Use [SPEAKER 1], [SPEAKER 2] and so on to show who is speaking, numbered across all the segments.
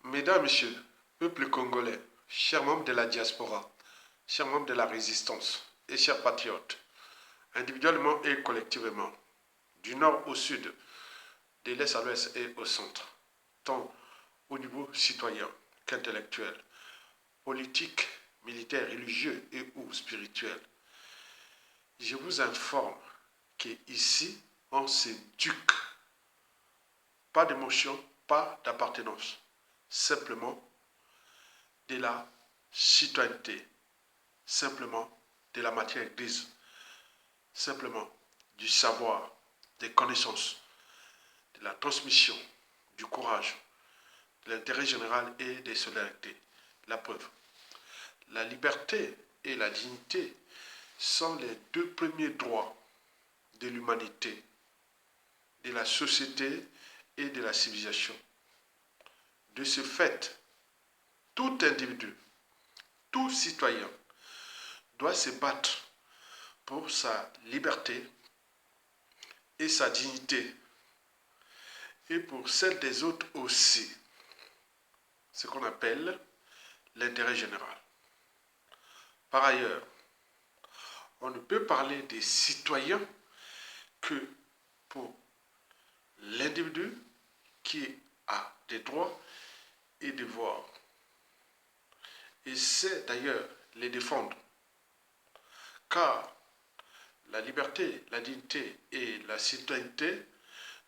[SPEAKER 1] Mesdames, Messieurs, peuple congolais, chers membres de la diaspora, chers membres de la résistance et chers patriotes, individuellement et collectivement, du nord au sud, de l'est à l'ouest et au centre, tant au niveau citoyen qu'intellectuel, politique, militaire, religieux et ou spirituel, je vous informe qu'ici, on s'éduque. Pas d'émotion, pas d'appartenance, simplement de la citoyenneté, simplement de la matière grise, simplement du savoir, des connaissances, de la transmission, du courage, de l'intérêt général et des solidarités. La preuve, la liberté et la dignité sont les deux premiers droits de l'humanité, de la société et de la civilisation. De ce fait, tout individu, tout citoyen doit se battre pour sa liberté et sa dignité, et pour celle des autres aussi, ce qu'on appelle l'intérêt général. Par ailleurs, on ne peut parler des citoyens que pour l'individu qui a des droits et devoirs. Et c'est d'ailleurs les défendre. Car la liberté, la dignité et la citoyenneté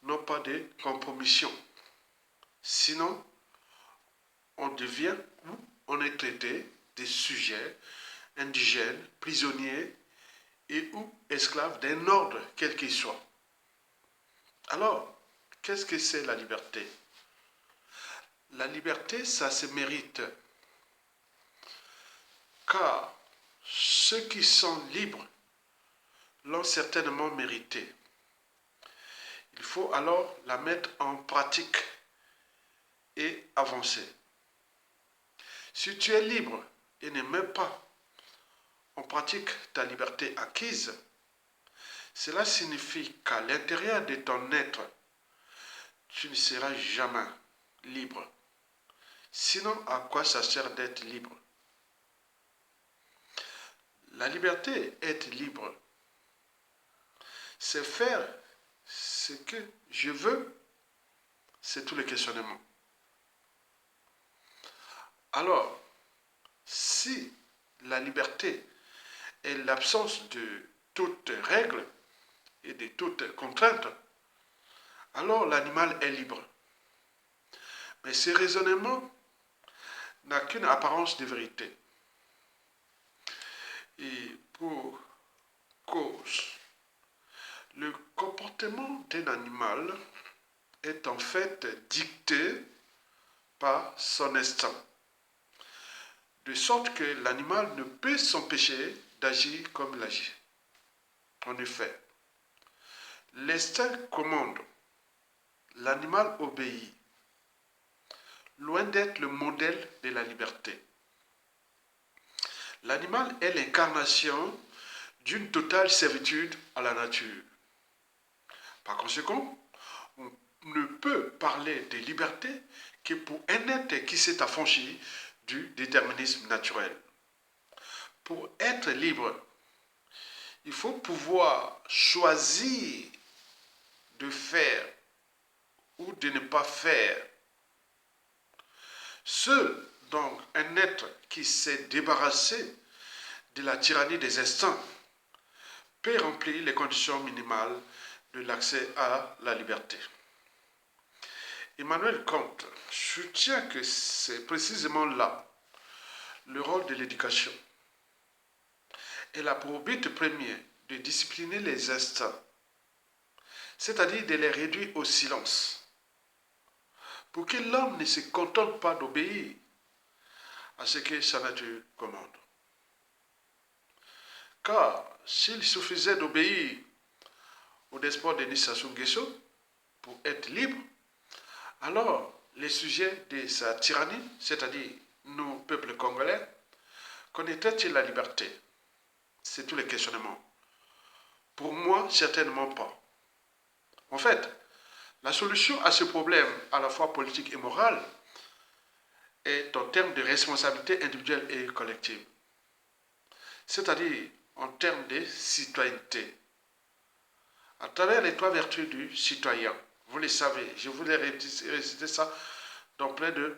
[SPEAKER 1] n'ont pas de compromission. Sinon, on devient ou on est traité des sujets indigènes, prisonniers et ou esclaves d'un ordre quel qu'il soit. Alors, qu'est-ce que c'est la liberté? La liberté, ça se mérite. Car ceux qui sont libres l'ont certainement mérité. Il faut alors la mettre en pratique et avancer. Si tu es libre et ne mets pas en pratique ta liberté acquise, cela signifie qu'à l'intérieur de ton être, tu ne seras jamais libre. Sinon, à quoi ça sert d'être libre? La liberté, être libre, c'est faire ce que je veux, c'est tout le questionnement. Alors, si la liberté est l'absence de toute règle et de toute contrainte, alors l'animal est libre. Mais ce raisonnement n'a qu'une apparence de vérité. Et pour cause, le comportement d'un animal est en fait dicté par son instinct, de sorte que l'animal ne peut s'empêcher d'agir comme il agit. En effet, l'instinct commande, l'animal obéit, loin d'être le modèle de la liberté. L'animal est l'incarnation d'une totale servitude à la nature. Par conséquent, on ne peut parler de liberté que pour un être qui s'est affranchi du déterminisme naturel. Pour être libre, il faut pouvoir choisir de faire ou de ne pas faire. Seul donc un être qui s'est débarrassé de la tyrannie des instincts peut remplir les conditions minimales de l'accès à la liberté. Emmanuel Kant soutient que c'est précisément là le rôle de l'éducation. Elle a pour but premier de discipliner les instincts, c'est-à-dire de les réduire au silence, pour que l'homme ne se contente pas d'obéir à ce que sa nature commande. Car s'il suffisait d'obéir au despote Denis Sassou Nguesso pour être libre, alors les sujets de sa tyrannie, c'est-à-dire nous, peuples congolais, connaîtraient-ils la liberté? C'est tout le questionnement. Pour moi, certainement pas. En fait, la solution à ce problème, à la fois politique et moral, est en termes de responsabilité individuelle et collective. C'est-à-dire en termes de citoyenneté. À travers les 3 vertus du citoyen, vous les savez, je vous ai récité ça dans près de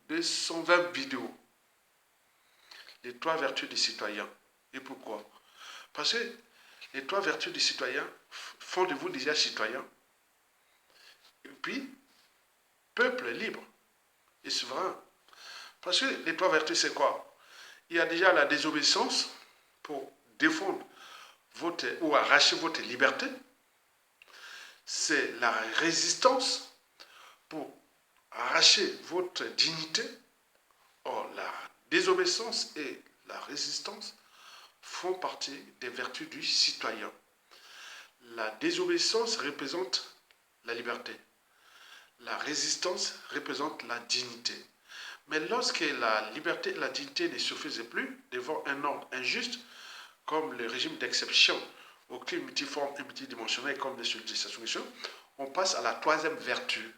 [SPEAKER 1] 220 vidéos. Les 3 vertus du citoyen. Et pourquoi? Parce que les 3 vertus du citoyen font de vous déjà citoyen. Et puis, peuple libre et souverain. Parce que les 3 vertus, c'est quoi? Il y a déjà la désobéissance pour défendre votre ou arracher votre liberté. C'est la résistance pour arracher votre dignité. Or, la désobéissance et la résistance font partie des vertus du citoyen. La désobéissance représente la liberté. La résistance représente la dignité. Mais lorsque la liberté et la dignité ne suffisaient plus devant un ordre injuste, comme le régime d'exception au crime multiforme et multidimensionnel comme le celui de sa soumission, on passe à la 3e vertu,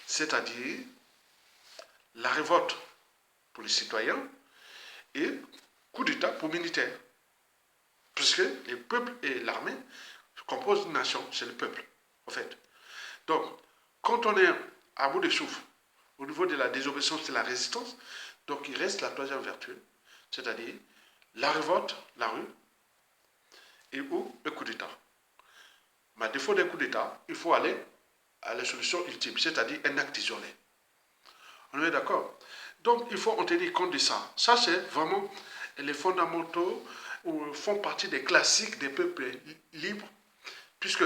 [SPEAKER 1] c'est-à-dire la révolte pour les citoyens et coup d'État pour militaires. Puisque les peuples et l'armée composent une nation, c'est le peuple, en fait. Donc, quand on est à bout de souffle, au niveau de la désobéissance et de la résistance, donc il reste la 3e vertu, c'est-à-dire la révolte, la rue, et ou le coup d'État. Mais à défaut d'un coup d'État, il faut aller à la solution ultime, c'est-à-dire un acte isolé. On est d'accord? Donc, il faut en tenir compte de ça. Ça, c'est vraiment les fondamentaux ou font partie des classiques des peuples libres, puisque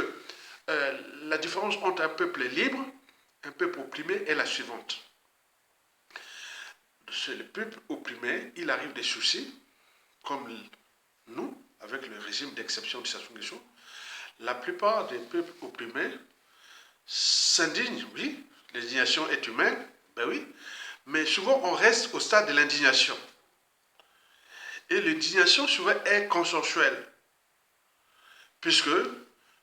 [SPEAKER 1] la différence entre un peuple libre, un peuple opprimé est la suivante. Chez le peuple opprimé, il arrive des soucis, comme nous, avec le régime d'exception de Sassou Nguesso. La plupart des peuples opprimés s'indignent, oui, l'indignation est humaine, ben oui, mais souvent on reste au stade de l'indignation. Et l'indignation souvent est consensuelle, puisque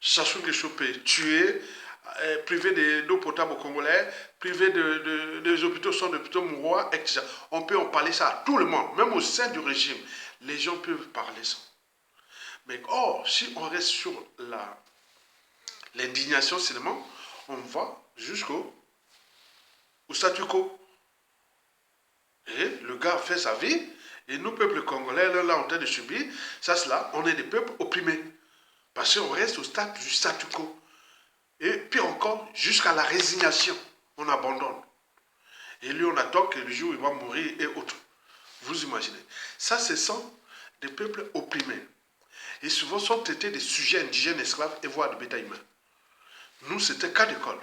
[SPEAKER 1] Sassou Nguesso peut tuer, privé d'eau potable aux Congolais, privé des hôpitaux sans hôpitaux mourois, etc. On peut en parler ça à tout le monde, même au sein du régime. Les gens peuvent parler ça. Mais or, si on reste sur l'indignation seulement, on va jusqu'au statu quo. Et le gars fait sa vie, et nous, peuples congolais, là, en train de subir, ça, cela, on est des peuples opprimés. Parce qu'on reste au stade du statu quo. Et puis encore, jusqu'à la résignation, on abandonne. Et lui, on attend que le jour où il va mourir et autres. Vous imaginez. Ça, ce sont des peuples opprimés. Et souvent sont traités des sujets indigènes, esclaves et voire de bétail humain. Nous, c'était cas d'école.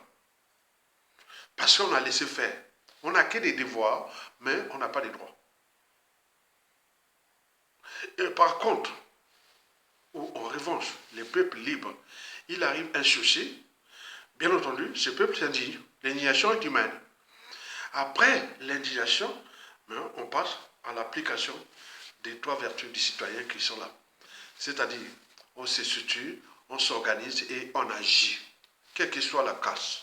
[SPEAKER 1] Parce qu'on a laissé faire. On n'a que des devoirs, mais on n'a pas de droits. Et par contre, en revanche, les peuples libres, il arrive un souci. Bien entendu, ce peuple s'indigne. L'indignation est humaine. Après l'indignation, on passe à l'application des 3 vertus du citoyen qui sont là. C'est-à-dire, on se situe, on s'organise et on agit, quelle que soit la casse.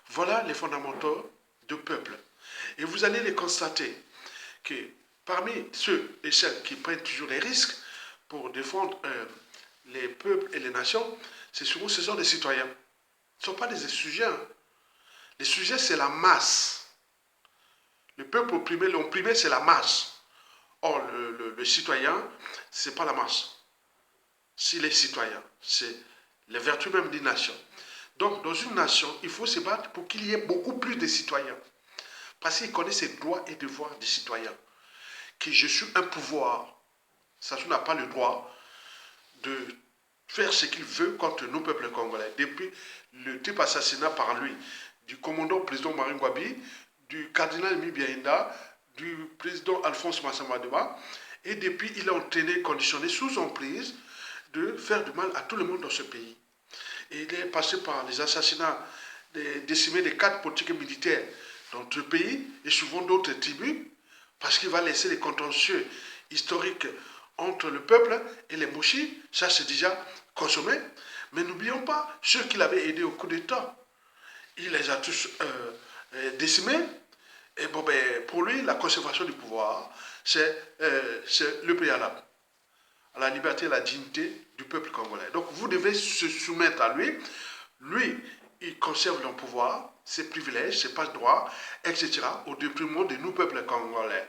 [SPEAKER 1] Voilà les fondamentaux du peuple. Et vous allez les constater que parmi ceux et celles qui prennent toujours les risques pour défendre les peuples et les nations, ce sont des citoyens. Ce ne sont pas des sujets. Les sujets, c'est la masse. Le peuple opprimé, l'opprimé, c'est la masse. Or, le citoyen, ce n'est pas la masse. S'il est citoyen, c'est les vertus même d'une nation. Donc, dans une nation, il faut se battre pour qu'il y ait beaucoup plus de citoyens. Parce qu'il connaît ses droits et devoirs des citoyens. Que je suis un pouvoir. Ça n'a pas le droit de faire ce qu'il veut contre nos peuples congolais. Depuis le type assassinat par lui du commandant président Marine Ngouabi, du cardinal Mibiaïnda, du président Alphonse Massamadeba, et depuis il a entraîné, conditionné sous emprise de faire du mal à tout le monde dans ce pays. Et il est passé par les assassinats décimés des 4 politiques militaires dans notre pays et souvent d'autres tribus, parce qu'il va laisser les contentieux historiques entre le peuple et les mouchis, ça c'est déjà consommé. Mais n'oublions pas ceux qui l'avaient aidé au coup d'État. Il les a tous décimés Et bon, ben, pour lui, la conservation du pouvoir, c'est le préalable à la liberté et à la dignité du peuple congolais. Donc vous devez se soumettre à lui. Lui, il conserve le pouvoir, ses privilèges, ses passe-droits, etc., au détriment de nous, peuple congolais.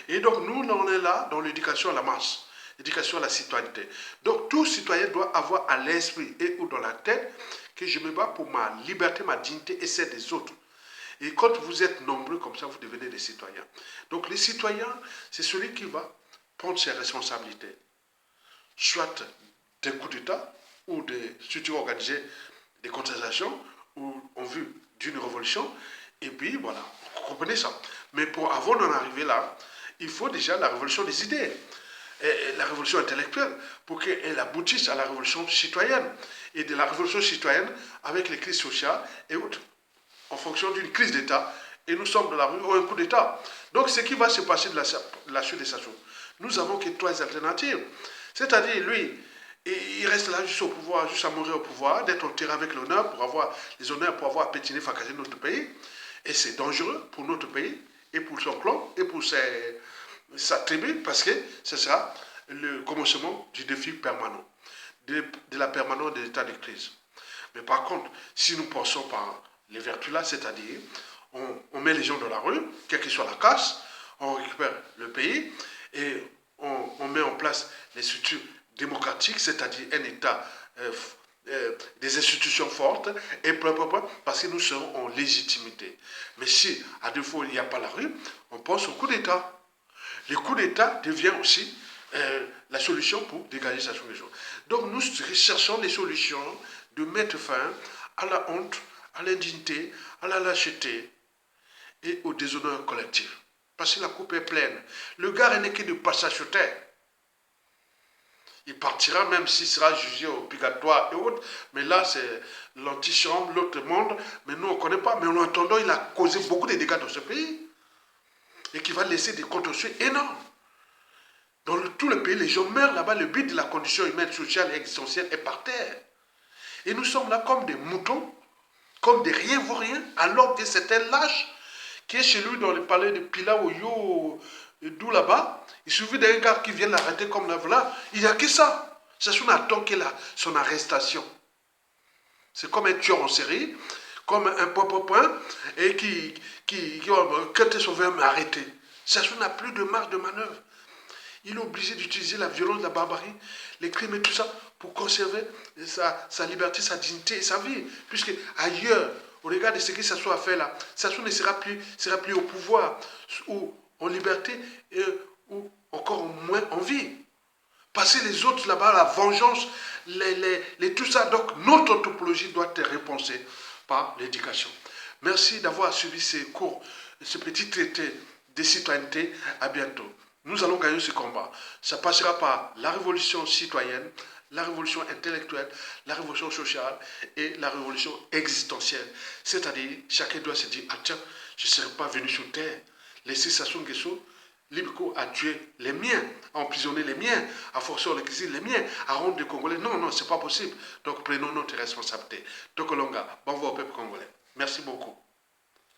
[SPEAKER 1] Et donc nous, on est là dans l'éducation à la masse, l'éducation à la citoyenneté. Donc tout citoyen doit avoir à l'esprit et ou dans la tête que je me bats pour ma liberté, ma dignité et celle des autres. Et quand vous êtes nombreux comme ça, vous devenez des citoyens. Donc les citoyens, c'est celui qui va prendre ses responsabilités, soit des coups d'État ou des structures organisées, des contestations ou en vue d'une révolution. Et puis voilà, vous comprenez ça. Mais pour avant d'en arriver là, il faut déjà la révolution des idées, et la révolution intellectuelle, pour qu'elle aboutisse à la révolution citoyenne. Et de la révolution citoyenne avec les crises sociales et autres, en fonction d'une crise d'État, et nous sommes dans la rue ou un coup d'État. Donc ce qui va se passer de la suite de Sassou, nous avons que trois alternatives. C'est-à-dire, lui, il reste là juste au pouvoir, juste à mourir au pouvoir, d'être enterré avec l'honneur, pour avoir les honneurs, pour avoir pétiné, fracassé notre pays. Et c'est dangereux pour notre pays, et pour son clan, et pour sa tribu, parce que ce sera le commencement du défi permanent, de la permanence de l'état de crise. Mais par contre, si nous pensons par les vertus là, c'est-à-dire, on met les gens dans la rue, quelle que soit la casse, on récupère le pays, et on met en place les structures démocratiques, c'est-à-dire un État, des institutions fortes, et parce que nous serons en légitimité. Mais si, à défaut, il n'y a pas la rue, on pense au coup d'État. Le coup d'État devient aussi la solution pour dégager sa solution. Donc nous cherchons des solutions de mettre fin à la honte, à l'indignité, à la lâcheté et au déshonneur collectif. Parce que la coupe est pleine. Le gars n'est que de passage sur terre. Il partira même s'il sera jugé au purgatoire et autres. Mais là, c'est l'antichambre, l'autre monde. Mais nous, on ne connaît pas. Mais en attendant, il a causé beaucoup de dégâts dans ce pays. Et qui va laisser des contentieux énormes. Dans tout le pays, les gens meurent là-bas. Le but de la condition humaine, sociale et existentielle est par terre. Et nous sommes là comme des moutons, comme des rien-vauriens, alors que c'est un lâche qui est chez lui dans le palais de Pila Oyo, d'où là-bas. Il suffit d'un gars qui vient l'arrêter comme là, voilà. Il n'y a que ça. C'est son attend qu'il a son arrestation. C'est comme un tueur en série, comme un point, et quand son verbe m'arrêter. Ça n'a plus de marge de manœuvre. Il est obligé d'utiliser la violence, la barbarie, les crimes et tout ça pour conserver sa liberté, sa dignité et sa vie. Puisque ailleurs, au regard de ce que Sassou a fait là, Sassou ne sera plus au pouvoir ou en liberté ou encore moins en vie. Passer les autres là-bas, la vengeance, tout ça. Donc notre anthropologie doit être repensée par l'éducation. Merci d'avoir suivi ces cours, ce petit traité de citoyenneté. À bientôt. Nous allons gagner ce combat. Ça passera par la révolution citoyenne, la révolution intellectuelle, la révolution sociale et la révolution existentielle. C'est-à-dire, chacun doit se dire, ah tiens, je ne serai pas venu sur terre. Laisser Sassou Nguesso, Libiko a tué les miens, a emprisonné les miens, a forcé au exil les miens, a rendre les Congolais. Non, non, ce n'est pas possible. Donc prenons notre responsabilité. Tokolonga, bon au peuple congolais. Merci beaucoup.